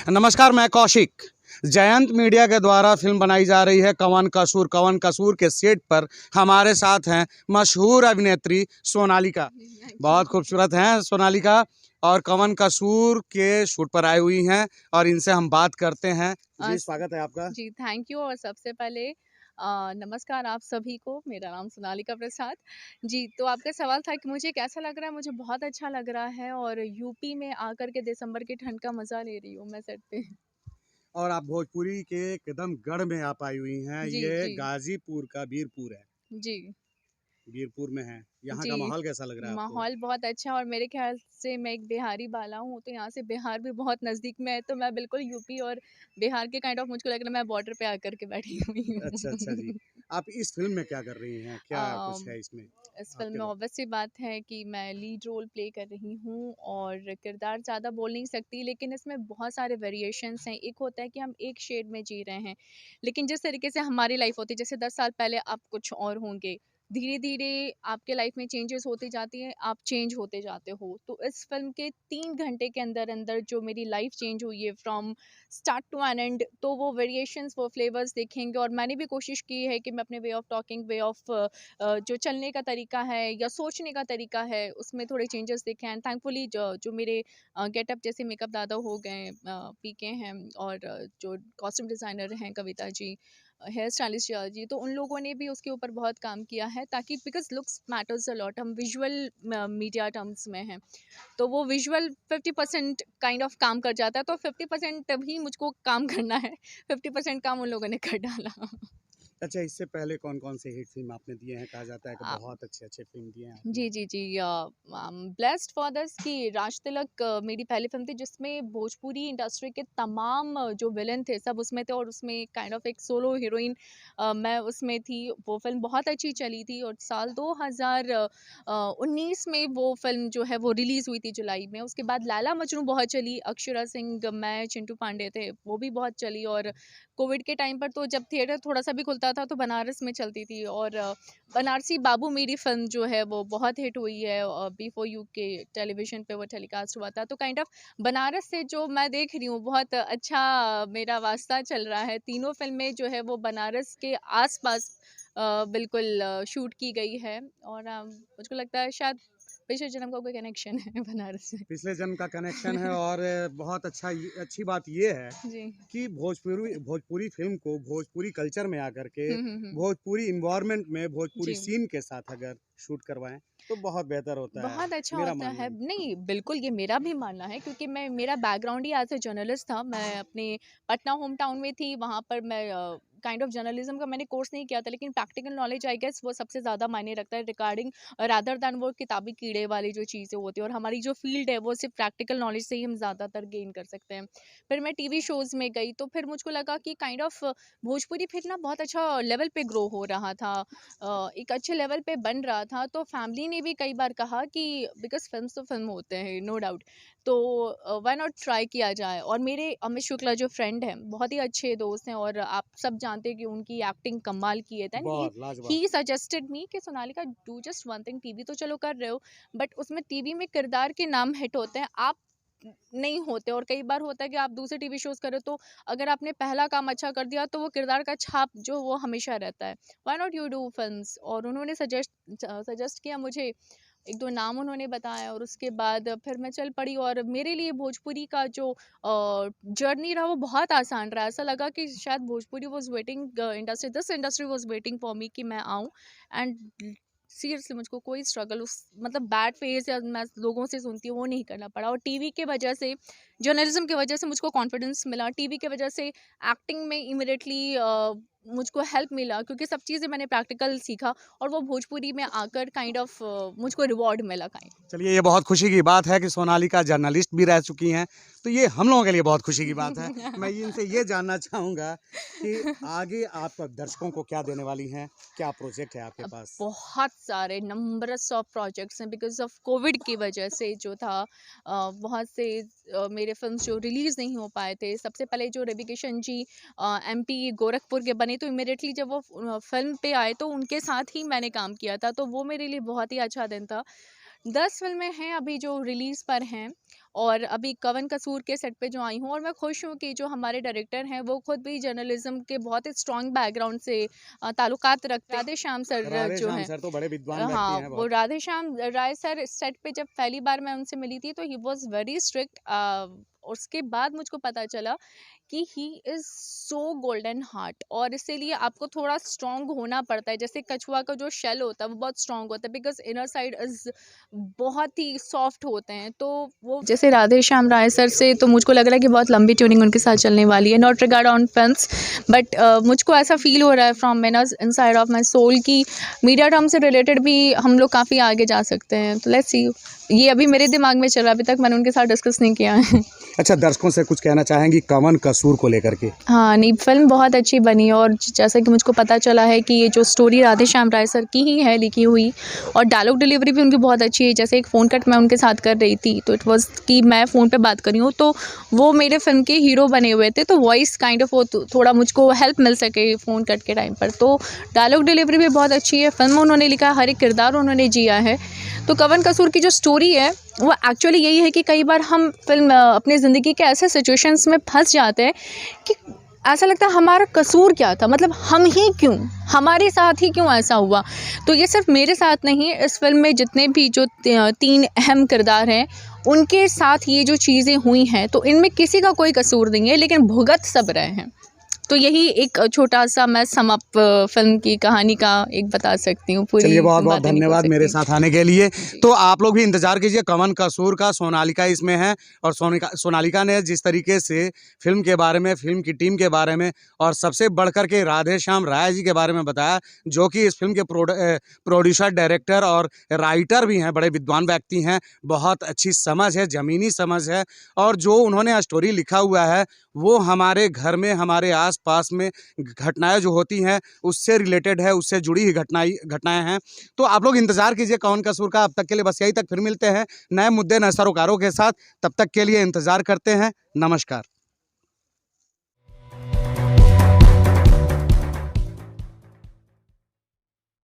नमस्कार, मैं कौशिक। जयंत मीडिया के द्वारा फिल्म बनाई जा रही है कवन कसूर। कवन कसूर के सेट पर हमारे साथ हैं मशहूर अभिनेत्री सोनालिका। बहुत खूबसूरत हैं सोनालिका और कवन कसूर के शूट पर आई हुई हैं और इनसे हम बात करते हैं। जी, स्वागत है आपका। जी, थैंक यू। और सबसे पहले नमस्कार आप सभी को। मेरा नाम सोनालिका प्रसाद। जी, तो आपका सवाल था कि मुझे कैसा लग रहा है। मुझे बहुत अच्छा लग रहा है और यूपी में आकर के दिसंबर की ठंड का मज़ा ले रही हूँ मैं सेट पे। और आप भोजपुरी के कदम गढ़ में आप आई हुई हैं। जी, ये जी, गाजीपुर का वीरपुर है। जी, वीरपुर में है। यहाँ का जी। माहौल कैसा लग रहा है आपको? माहौल बहुत अच्छा और मेरे ख़्याल से मैं एक बिहारी बाला हूँ, तो यहाँ से बिहार भी बहुत नज़दीक में है, तो मैं बिल्कुल यूपी और बिहार के काइंड ऑफ मुझको लग रहा है मैं बॉर्डर पे आकर के बैठी हुई अच्छा, अच्छा जी। हूँ। आप इस फिल्म में क्या कर रही हैं? क्या कुछ अम है इसमें इस फ़िल्म आपके में द्वारा? ऑब्वियस सी बात है कि मैं लीड रोल प्ले कर रही हूँ और किरदार ज़्यादा बोल नहीं सकती, लेकिन इसमें बहुत सारे वेरिएशंस हैं। एक होता है कि हम एक शेड में जी रहे हैं, लेकिन जिस तरीके से हमारी लाइफ होती है, जैसे 10 साल पहले आप कुछ और होंगे, धीरे-धीरे आपके लाइफ में चेंजेस होती जाती हैं, आप चेंज होते जाते हो। तो इस फ़िल्म के 3 घंटे के अंदर-अंदर जो मेरी लाइफ चेंज हुई है from start to an end, तो वो वेरिएशंस, वो फ्लेवर्स देखेंगे और मैंने भी कोशिश की है कि मैं अपने way of talking, way of जो चलने का तरीका है या सोचने का तरीका है उसमें थोड़े चेंजेस देखे एंड थैंकफुली जो मेरे गेटअप जैसे मेकअप दादा हो गए, पीके हैं और जो कॉस्ट्यूम डिज़ाइनर हैं कविता जी, हेयर स्टाइलिस्ट जी, तो उन लोगों ने भी उसके ऊपर बहुत काम किया है ताकि because looks matters a lot, हम विजुअल मीडिया टर्म्स में हैं, तो वो विजुअल 50% काइंड ऑफ काम कर जाता है, तो 50% भी मुझको काम करना है, 50% काम उन लोगों ने कर डाला। अच्छा, इससे पहले कौन-कौन से हिट फ़िल्म आपने दिए हैं? कहा जाता है कि बहुत अच्छे-अच्छे फ़िल्म दिए हैं आपने। जी, जी, जी। ब्लेस्ड फॉर दिस कि राज तिलक मेरी पहली फ़िल्म थी जिसमें भोजपुरी इंडस्ट्री के तमाम जो विलेन थे सब उसमें थे और उसमें काइंड ऑफ एक सोलो हीरोइन मैं उसमें थी। वो फ़िल्म बहुत अच्छी चली थी और साल 2019 में वो फ़िल्म जो है वो रिलीज़ हुई थी जुलाई में। उसके बाद लैला मजनू बहुत चली, अक्षरा सिंह, मैं, चिंटू पांडे थे, वो भी बहुत चली और कोविड के टाइम पर तो जब थिएटर थोड़ा-सा भी खुलता था तो बनारस में चलती थी और बनारसी बाबू मेरी फ़िल्म जो है वो बहुत हिट हुई है बिफोर यू के टेलीविज़न पे वो टेलीकास्ट हुआ था। तो काइंड ऑफ बनारस से जो मैं देख रही हूँ बहुत अच्छा मेरा वास्ता चल रहा है। तीनों फ़िल्में जो है वो बनारस के आस-पास बिल्कुल शूट की गई है और मुझको लगता है शायद पिछले जन्म का कोई कनेक्शन है बनारस से। पिछले जन्म का कनेक्शन है और बहुत अच्छी बात ये है जी। कि भोजपुरी फ़िल्म को भोजपुरी कल्चर में आकर के, हुँ, हुँ, हुँ। भोजपुरी एनवायरनमेंट में, भोजपुरी जी। सीन के साथ अगर शूट करवाएँ, तो बहुत बेहतर होता है, बहुत अच्छा मेरा होता मानना है। है। नहीं, बिल्कुल ये मेरा भी मानना है क्योंकि मेरा background he as a journalist था। मैं अपने पटना होम टाउन में थी, वहाँ पर मैं काइंड ऑफ जर्नलिज़्म का मैंने कोर्स नहीं किया था, लेकिन प्रैक्टिकल नॉलेज आई गेस वो सबसे ज़्यादा मायने रखता है रिगार्डिंग रादर दैन वो किताबी कीड़े वाली जो चीज़ें होती हैं और हमारी जो फ़ील्ड है वो सिर्फ़ प्रैक्टिकल नॉलेज से ही हम ज़्यादातर गेन कर सकते हैं। फिर मैं टीवी शोज़ में गई, तो फिर मुझको लगा कि काइंड ऑफ भोजपुरी फिर ना बहुत अच्छा लेवल पे ग्रो हो रहा था। एक अच्छे लेवल पे बन रहा था, तो फैमिली ने भी कई बार कहा कि बिकॉज़ फ़िल्म्स तो फ़िल्म होते हैं, नो डाउट, तो व्हाई नॉट ट्राई किया जाए। और मेरे अमित शुक्ला जो फ्रेंड हैं, बहुत ही अच्छे दोस्त हैं और आप सब जानते हैं कि उनकी एक्टिंग कमाल की है। देन ही बहुत लाजवाब। ही सजेस्टेड मी कि Sonalika do just one thing, TV तो चलो कर रहे हो, बट उसमें टीवी में किरदार के नाम हिट होते हैं, आप नहीं होते। और कई बार होता है कि आप दूसरे टीवी शोज़ करो तो अगर आपने पहला काम अच्छा कर दिया तो वो किरदार का छाप जो वो हमेशा रहता है। Why not you do films? और उन्होंने सजेस्ट किया मुझे, 1-2 नाम उन्होंने बताया और उसके बाद फिर मैं चल पड़ी और मेरे लिए भोजपुरी का जो जर्नी रहा वो बहुत आसान रहा। ऐसा लगा कि शायद Bhojpuri was waiting, industry this industry was waiting for me कि मैं आऊँ एंड सीरियसली मुझको कोई स्ट्रगल उस मतलब बैड फेज़ या मैं लोगों से सुनती हूँ वो नहीं करना पड़ा। और टीवी के वजह से, जर्नलिज़्म की वजह से मुझको कॉन्फिडेंस मिला। टीवी की वजह से एक्टिंग में इमीडिएटली मुझको हेल्प मिला क्योंकि सब चीज़ें मैंने प्रैक्टिकल सीखा और वो भोजपुरी में आकर काइंड ऑफ मुझको रिवॉर्ड मिला काइंड। चलिए, ये बहुत खुशी की बात है कि सोनालिका जर्नलिस्ट भी रह चुकी हैं, तो ये हम लोगों के लिए बहुत खुशी की बात है। मैं इनसे ये जानना चाहूँगा कि आगे आप दर्शकों को क्या देने वाली हैं? क्या प्रोजेक्ट है आपके अब पास? बहुत सारे नंबर्स ऑफ प्रोजेक्ट्स हैं बिकॉज ऑफ कोविड की वजह से जो था, बहुत से मेरे फिल्म्स जो रिलीज़ नहीं हो पाए थे। सबसे पहले जो रवि किशन जी एमपी गोरखपुर के बने, तो इमिडिएटली जब वो फिल्म पे आए तो उनके साथ ही मैंने काम किया था, तो वो मेरे लिए बहुत ही अच्छा दिन था। 10 फ़िल्में हैं अभी जो रिलीज़ पर हैं और अभी कवन कसूर के सेट पे जो आई हूँ, और मैं खुश हूँ कि जो हमारे डायरेक्टर हैं वो खुद भी जर्नलिज्म के बहुत ही स्ट्रॉन्ग बैकग्राउंड से ताल्लुकात रखते हैं। राधे श्याम सर राधे जो श्याम हैं, सर तो बड़े विद्वान व्यक्ति हाँ, हैं वो बहुत। राधे श्याम राय सर सेट पे जब पहली बार मैं उनसे मिली थी तो ही वॉज वेरी स्ट्रिक्ट। उसके बाद मुझको पता चला कि he is so golden heart, और इसीलिए आपको थोड़ा स्ट्रॉन्ग होना पड़ता है। जैसे कछुआ का जो शेल होता है वो बहुत स्ट्रॉन्ग होता है, बिकॉज इनर साइड इज बहुत ही सॉफ्ट होते हैं। तो वो जैसे राधे श्याम राय सर से तो मुझको लग रहा है कि बहुत लंबी ट्यूनिंग उनके साथ चलने वाली है, not regard on films, but मुझको ऐसा फील हो रहा है from inside of my soul कि मीडिया टर्म से रिलेटेड भी हम लोग काफ़ी आगे जा सकते हैं। तो लेट्स सी, ये अभी मेरे दिमाग में चल रहा है, अभी तक मैंने उनके साथ डिस्कस नहीं किया है। अच्छा, दर्शकों से कुछ कहना चाहेंगी कवन कसूर को लेकर के? हाँ, नहीं, फ़िल्म बहुत अच्छी बनी, और जैसा कि मुझको पता चला है कि ये जो स्टोरी राधे श्याम राय सर की ही है लिखी हुई, और डायलॉग डिलीवरी भी उनकी बहुत अच्छी है। जैसे एक फ़ोन कट मैं उनके साथ कर रही थी तो इट वाज़ कि मैं फ़ोन पे बात कर रही हूँ, तो वो मेरे फ़िल्म के हीरो बने हुए थे, तो वॉइस काइंड ऑफ वो थोड़ा मुझको हेल्प मिल सके फ़ोन कट के टाइम पर। तो डायलॉग डिलीवरी भी बहुत अच्छी है, फ़िल्म उन्होंने लिखा, हर एक किरदार उन्होंने जिया है। तो कवन कसूर की जो स्टोरी है वो एक्चुअली यही है कि कई बार हम फ़िल्म अपनी ज़िंदगी के ऐसे सिचुएशंस में फंस जाते हैं कि ऐसा लगता है हमारा कसूर क्या था, मतलब हम ही क्यों, हमारे साथ ही क्यों ऐसा हुआ। तो ये सिर्फ मेरे साथ नहीं, इस फिल्म में जितने भी जो 3 अहम किरदार हैं उनके साथ ये जो चीज़ें हुई हैं, तो इनमें किसी का कोई कसूर नहीं है, लेकिन भुगत सब रहे हैं। तो यही एक छोटा सा मैं सम अप फिल्म की कहानी का एक बता सकती हूँ, पूरी चलिए, बहुत बहुत बातें नहीं बोल धन्यवाद मेरे सकती। साथ आने के लिए। तो आप लोग भी इंतजार कीजिए कवन कसूर का। सोनालिका इसमें है, और सोनालिका ने जिस तरीके से फिल्म के बारे में, फिल्म की टीम के बारे में, और सबसे बढ़कर के राधे श्याम राय जी के बारे में बताया, जो कि इस फिल्म के प्रोड्यूसर, डायरेक्टर और राइटर भी हैं, बड़े विद्वान व्यक्ति हैं। बहुत अच्छी समझ है, ज़मीनी समझ है, और जो उन्होंने स्टोरी लिखा हुआ है वो हमारे घर में, हमारे आस-पास में घटनाएँ जो होती हैं उससे रिलेटेड है, उससे जुड़ी ही घटनाएँ हैं। तो आप लोग इंतज़ार कीजिए कवन कसूर का। अब तक के लिए बस यही तक, फिर मिलते हैं नए मुद्दे, नए सरोकारों के साथ। तब तक के लिए इंतज़ार करते हैं। नमस्कार।